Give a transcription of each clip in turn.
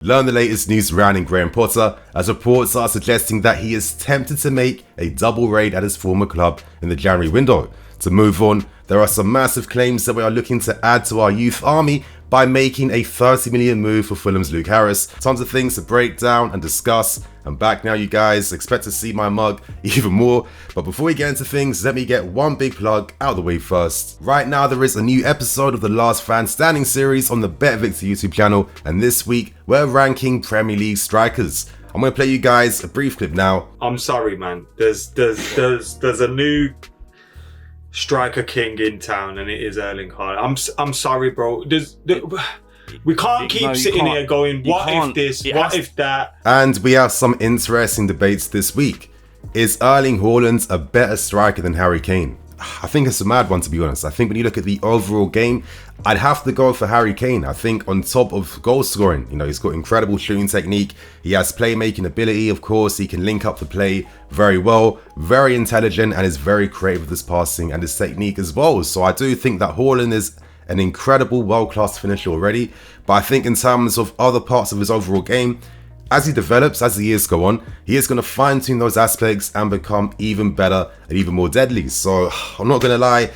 Learn the latest news surrounding Graham Potter, as reports are suggesting that he is tempted to make a double raid at his former club in the January window. To move on, there are some massive claims that we are looking to add to our youth army by making a 30 million move for Fulham's Luke Harris. Tons of things to break down and discuss. I'm back now, you guys. Expect to see my mug even more. But before we get into things, let me get one big plug out of the way first. Right now, there is a new episode of the Last Fan Standing series on the BetVictor YouTube channel. And this week, we're ranking Premier League strikers. I'm going to play you guys a brief clip now. I'm sorry, man. There's a new striker king in town, and it is Erling Haaland. I'm sorry, bro. We can't keep sitting here going, what if this, what if that? And we have some interesting debates this week. Is Erling Haaland a better striker than Harry Kane? I think it's a mad one, to be honest. I think when you look at the overall game, I'd have to go for Harry Kane. I think on top of goal scoring, he's got incredible shooting technique. He has playmaking ability, of course. He can link up the play very well, very intelligent, and is very creative with his passing and his technique as well. So I do think that Haaland is an incredible world-class finisher already. But I think in terms of other parts of his overall game, as he develops, as the years go on, he is going to fine-tune those aspects and become even better and even more deadly. So I'm not going to lie,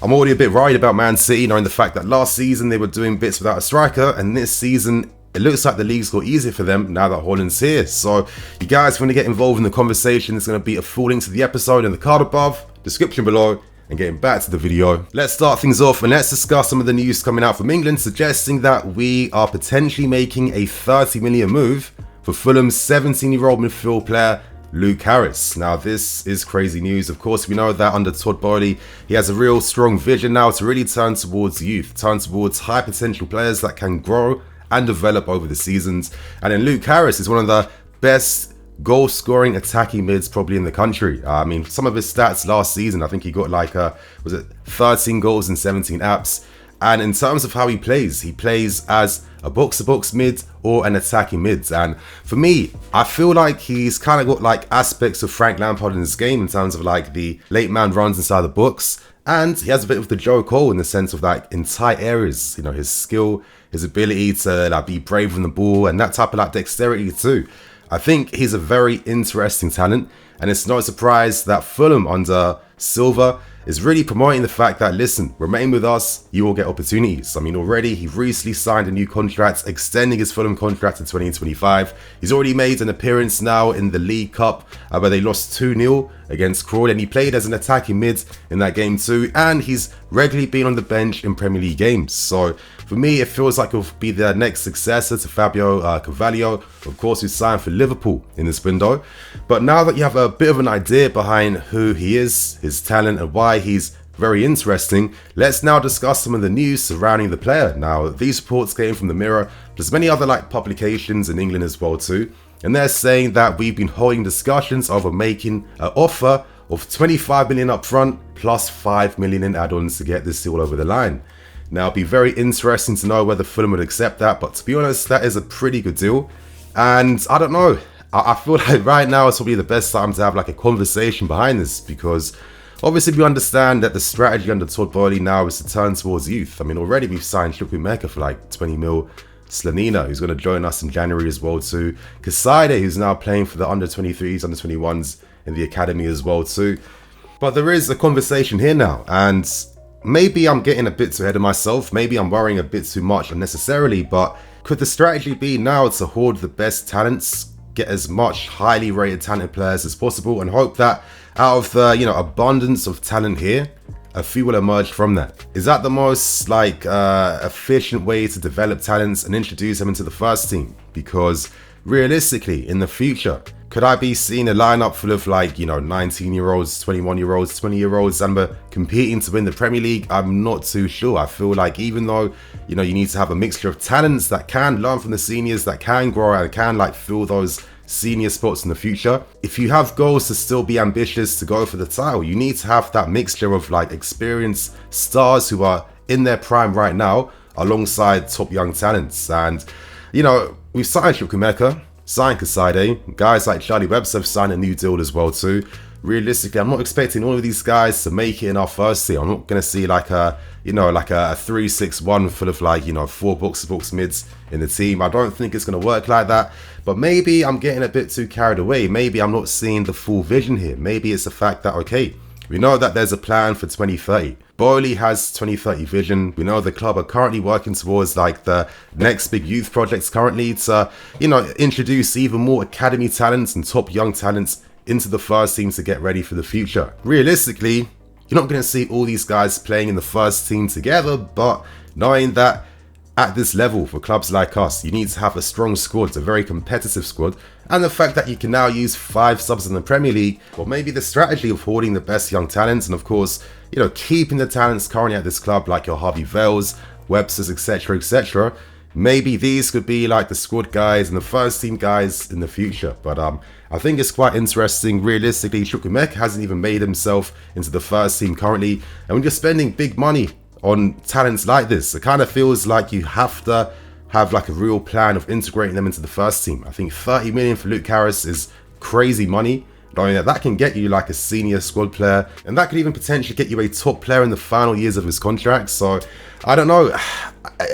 I'm already a bit worried about Man City, knowing the fact that last season they were doing bits without a striker, and this season it looks like the league's got easier for them now that Haaland's here. So you guys want to get involved in the conversation, there's going to be a full link to the episode in the card above, description below. And getting back to the video, let's start things off and let's discuss some of the news coming out from England suggesting that we are potentially making a 30 million move for Fulham's 17-year-old midfield player Luke Harris. Now this is crazy news. Of course, we know that under Todd Boehly, he has a real strong vision now to really turn towards youth, turn towards high potential players that can grow and develop over the seasons. And then Luke Harris is one of the best goal scoring attacking mids probably in the country. I mean, some of his stats last season, I think he got like 13 goals and 17 apps. And in terms of how he plays as a box-to-box mid or an attacking mid. And for me, I feel like he's kind of got like aspects of Frank Lampard in his game in terms of like the late man runs inside the box. And he has a bit of the Joe Cole in the sense of like in tight areas, his skill, his ability to like be brave on the ball and that type of like dexterity too. I think he's a very interesting talent, and it's no surprise that Fulham under Silva is really promoting the fact that, listen, remain with us, you will get opportunities. I mean, already he recently signed a new contract, extending his Fulham contract to 2025. He's already made an appearance now in the League Cup where they lost 2-0 against Crawley, and he played as an attacking mid in that game too, and he's regularly been on the bench in Premier League games. So for me, it feels like he'll be the next successor to Fabio Carvalho, of course, who signed for Liverpool in this window. But now that you have a bit of an idea behind who he is, his talent, and why he's very interesting, let's now discuss some of the news surrounding the player. Now, these reports came from the Mirror, plus many other publications in England as well too. And they're saying that we've been holding discussions over making an offer of 25 million up front plus 5 million in add-ons to get this deal over the line. Now, it'd be very interesting to know whether Fulham would accept that, but to be honest, that is a pretty good deal. And I don't know, I feel like right now it's probably the best time to have like a conversation behind this, because obviously we understand that the strategy under Todd Boehly now is to turn towards youth. I mean, already we've signed Chukwuemeka for like 20 mil. Slanina, who's going to join us in January as well too. Kasaide, who's now playing for the under-23s, under-21s in the academy as well too. But there is a conversation here now, and maybe I'm getting a bit too ahead of myself. Maybe I'm worrying a bit too much unnecessarily, but could the strategy be now to hoard the best talents, get as much highly rated talented players as possible, and hope that out of the abundance of talent here, a few will emerge from that? Is that the most efficient way to develop talents and introduce them into the first team? Because realistically, in the future, could I be seeing a lineup full of 19-year-olds, 21-year-olds, 20-year-olds and we're competing to win the Premier League? I'm not too sure. I feel like even though you need to have a mixture of talents that can learn from the seniors, that can grow and can fill those senior spots in the future, if you have goals to still be ambitious to go for the title, you need to have that mixture of experienced stars who are in their prime right now alongside top young talents. And we've signed Chukwuemeka, signed Kasaide, guys like Charlie Webster have signed a new deal as well too. realistically, I'm not expecting all of these guys to make it in our first team. I'm not going to see like a 3-6-1 full of like, 4 box-to-box mids in the team. I don't think it's going to work like that. But maybe I'm getting a bit too carried away. Maybe I'm not seeing the full vision here. Maybe it's the fact that, okay, we know that there's a plan for 2030. Bowley has 2030 vision. We know the club are currently working towards like the next big youth projects currently to, introduce even more academy talents and top young talents into the first team to get ready for the future. Realistically, you're not going to see all these guys playing in the first team together, but knowing that at this level, for clubs like us, you need to have a strong squad, a very competitive squad, and the fact that you can now use 5 subs in the Premier League, or maybe the strategy of hoarding the best young talents, and of course, keeping the talents currently at this club, like your Harvey Vales, Websters, etc., maybe these could be like the squad guys and the first team guys in the future. But I think it's quite interesting. Realistically, Chukwuemeka hasn't even made himself into the first team currently, and when you're spending big money on talents like this, it kind of feels like you have to have like a real plan of integrating them into the first team. I think 30 million for Luke Harris is crazy money, knowing that can get you like a senior squad player, and that could even potentially get you a top player in the final years of his contract. So I don't know,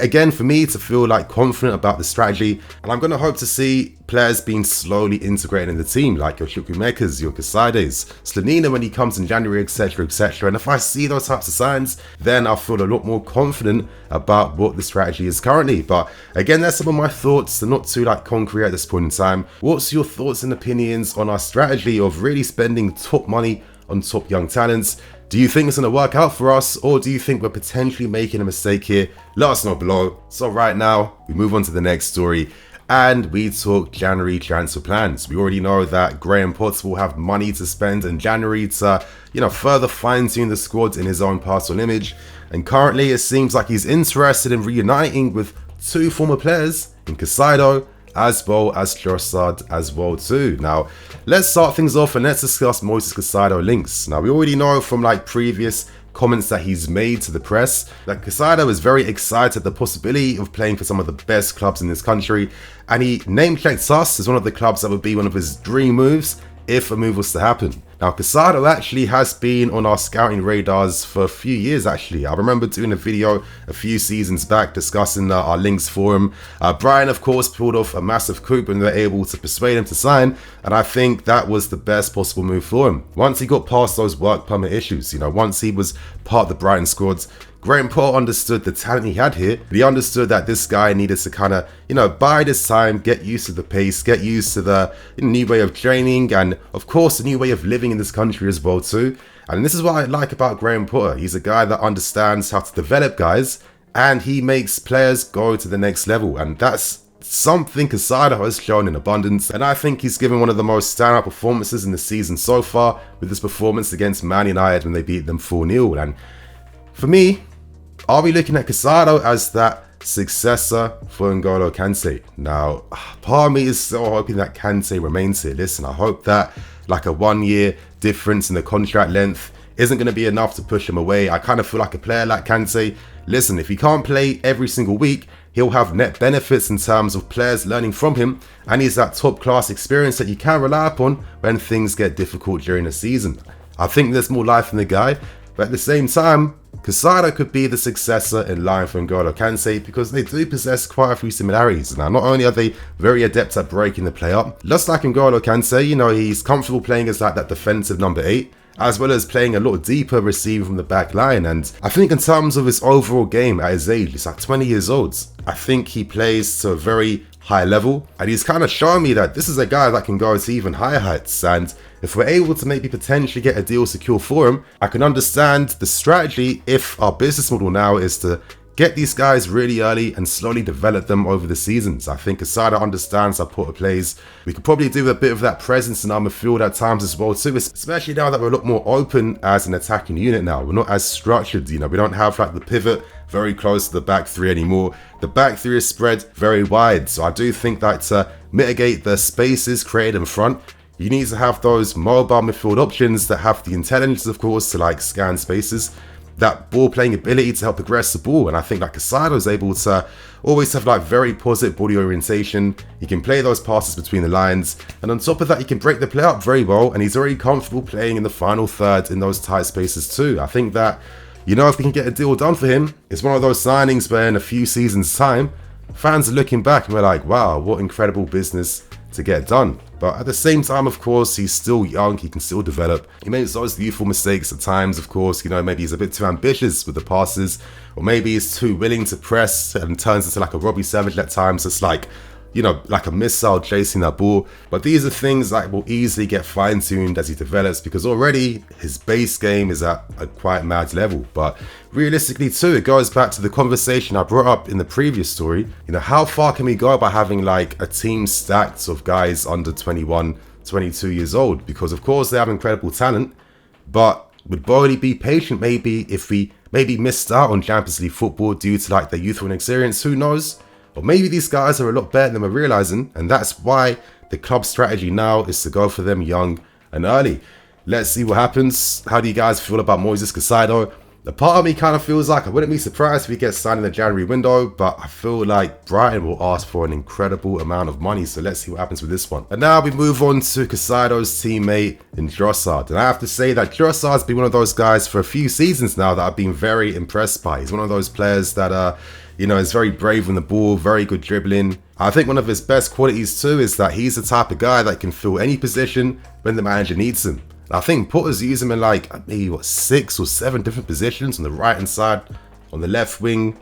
again, for me to feel like confident about the strategy, and I'm going to hope to see players being slowly integrated in the team, like your Chukwuemekas, your Kasaides, Slonina when he comes in January, etc., and if I see those types of signs, then I'll feel a lot more confident about what the strategy is currently. But again, that's some of my thoughts. They're not too like concrete at this point in time. What's your thoughts and opinions on our strategy of really spending top money on top young talents? Do you think it's going to work out for us, or do you think we're potentially making a mistake here? Let us know below. So right now, we move on to the next story, and we talk January transfer plans. We already know that Graham Potts will have money to spend in January to, further fine-tune the squad in his own personal image. And currently, it seems like he's interested in reuniting with 2 former players in Casado, as well as Trossard as well too. Now, let's start things off and let's discuss Moises Casado links. Now, we already know from like previous comments that he's made to the press that Casado is very excited at the possibility of playing for some of the best clubs in this country, and he name-checked us as one of the clubs that would be one of his dream moves if a move was to happen. Now, Casado actually has been on our scouting radars for a few years actually. I remember doing a video a few seasons back discussing our links for him. Brian, of course, pulled off a massive coup and they were able to persuade him to sign, and I think that was the best possible move for him. Once he got past those work permit issues, once he was part of the Brighton squad, Graham Potter understood the talent he had here. He understood that this guy needed to kind of, bide his time, get used to the pace, get used to the new way of training, and of course, the new way of living in this country as well too. And this is what I like about Graham Potter. He's a guy that understands how to develop guys, and he makes players go to the next level. And that's something Casado has shown in abundance, and I think he's given one of the most standout performances in the season so far with his performance against Man United when they beat them 4-0. And for me, are we looking at Casado as that successor for N'Golo Kante? Now, part of me is still hoping that Kante remains here. Listen, I hope that like a 1-year difference in the contract length isn't going to be enough to push him away. I kind of feel like a player like Kante, listen, if he can't play every single week, he'll have net benefits in terms of players learning from him, and he's that top class experience that you can rely upon when things get difficult during the season. I think there's more life in the guy, but at the same time, Casado could be the successor in line for N'Golo Kante because they do possess quite a few similarities. Now, not only are they very adept at breaking the play up, just like N'Golo Kante, he's comfortable playing as like that defensive number 8, as well as playing a lot deeper receiving from the back line. And I think in terms of his overall game at his age, he's like 20 years old. I think he plays to a very high level, and he's kind of shown me that this is a guy that can go to even higher heights. And if we're able to maybe potentially get a deal secure for him, I can understand the strategy if our business model now is to get these guys really early and slowly develop them over the seasons. I think Casado understands how Potter plays. We could probably do a bit of that presence in our midfield at times as well too, especially now that we're a lot more open as an attacking unit now. We're not as structured, we don't have like the pivot very close to the back 3 anymore. The back 3 is spread very wide, so I do think that to mitigate the spaces created in front, you need to have those mobile midfield options that have the intelligence, of course, to like scan spaces. that ball playing ability to help progress the ball. And I think like Caicedo is able to always have like very positive body orientation. He can play those passes between the lines. And on top of that, he can break the play up very well. And he's already comfortable playing in the final third in those tight spaces too. I think that, you know, if we can get a deal done for him, it's one of those signings where in a few seasons time, fans are looking back and we're like, wow, what incredible business to get done. But at the same time, of course, he's still young, he can still develop. He makes those youthful mistakes at times, of course, you know, maybe he's a bit too ambitious with the passes, or maybe he's too willing to press and turns into like a Robbie Savage at times. It's like, you know, like a missile chasing that ball. But these are things that will easily get fine-tuned as he develops, because already his base game is at a quite mad level. But realistically too, it goes back to the conversation I brought up in the previous story. You know, how far can we go by having like a team stacked of guys under 21, 22 years old? Because of course they have incredible talent, but would Bowley be patient maybe if we maybe missed out on Champions League football due to like their youthful experience? Who knows? Or maybe these guys are a lot better than we're realizing, and that's why the club's strategy now is to go for them young and early. Let's see what happens. How do you guys feel about Moises Caicedo? The part of me kind of feels like I wouldn't be surprised if he gets signed in the January window, but I feel like Brighton will ask for an incredible amount of money, so let's see what happens with this one. And now we move on to Caicedo's teammate in Trossard. And I have to say that Trossard's been one of those guys for a few seasons now that I've been very impressed by. He's one of those players that you know, is very brave on the ball, very good dribbling. I think one of his best qualities too is that he's the type of guy that can fill any position when the manager needs him. And I think Potter's used him in like maybe 6 or 7 different positions on the right hand side, on the left wing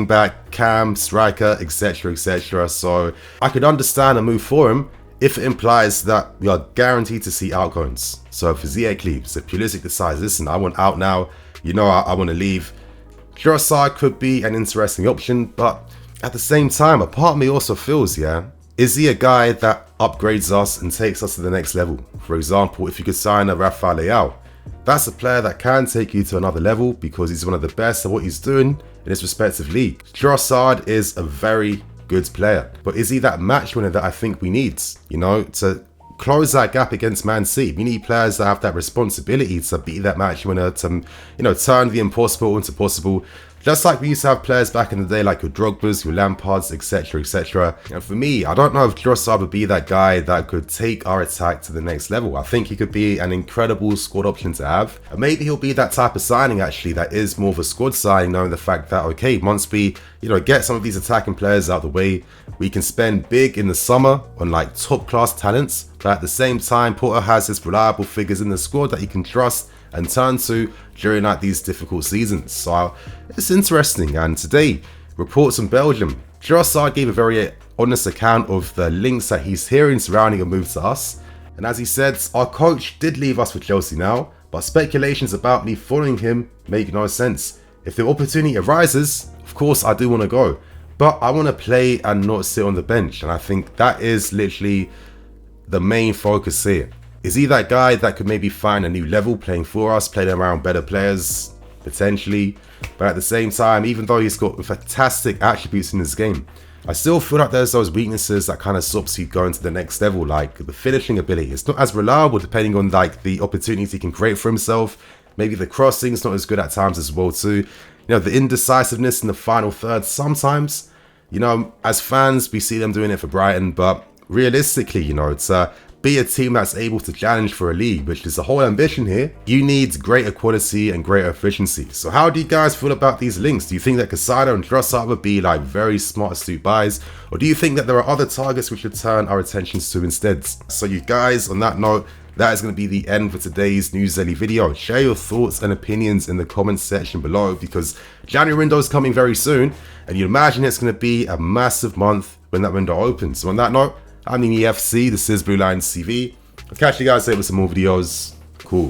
back, cam, striker, etc, etc. So I could understand a move for him if it implies that we are guaranteed to see outgoings. So if Ziyech leaves, if Pulisic decides, listen, I want out now, you know, I want to leave, Trossard could be an interesting option, but at the same time, a part of me also feels, is he a guy that upgrades us and takes us to the next level? For example, if you could sign a Rafael Leao, that's a player that can take you to another level because he's one of the best at what he's doing in his respective league. Trossard is a very good player, but is he that match winner that I think we need? You know, to close that gap against Man City, we need players that have that responsibility to be that match winner, to, you know, turn the impossible into possible. Just like we used to have players back in the day like your Drogbas, your Lampards, etc, etc. And for me, I don't know if Trossard would be that guy that could take our attack to the next level. I think he could be an incredible squad option to have. And maybe he'll be that type of signing actually that is more of a squad signing, knowing the fact that, okay, once we, you know, get some of these attacking players out of the way, we can spend big in the summer on like top class talents. But at the same time, Potter has his reliable figures in the squad that he can trust and turn to during like these difficult seasons. So it's interesting. And today, reports from Belgium, Trossard gave a very honest account of the links that he's hearing surrounding a move to us. And as he said, our coach did leave us for Chelsea now, but speculations about me following him make no sense. If the opportunity arises, of course I do want to go, but I want to play and not sit on the bench. And I think that is literally the main focus here. Is he that guy that could maybe find a new level playing for us, playing around better players, potentially? But at the same time, even though he's got fantastic attributes in his game, I still feel like there's those weaknesses that kind of stops you going to the next level, like the finishing ability. It's not as reliable depending on like the opportunities he can create for himself. Maybe the crossing is not as good at times as well too. You know, the indecisiveness in the final third sometimes, you know, as fans, we see them doing it for Brighton, but realistically, you know, it's be a team that's able to challenge for a league, which is the whole ambition here. You need greater quality and greater efficiency. So how do you guys feel about these links? Do you think that Caicedo and Trossard would be like very smart, astute buys? Or do you think that there are other targets we should turn our attentions to instead? So you guys, on that note, that is going to be the end for today's News Daily video. Share your thoughts and opinions in the comments section below, because January window is coming very soon, and you imagine it's going to be a massive month when that window opens. So on that note, I'm the EFC, this is Blue Lions TV. I'll catch you guys later with some more videos. Cool.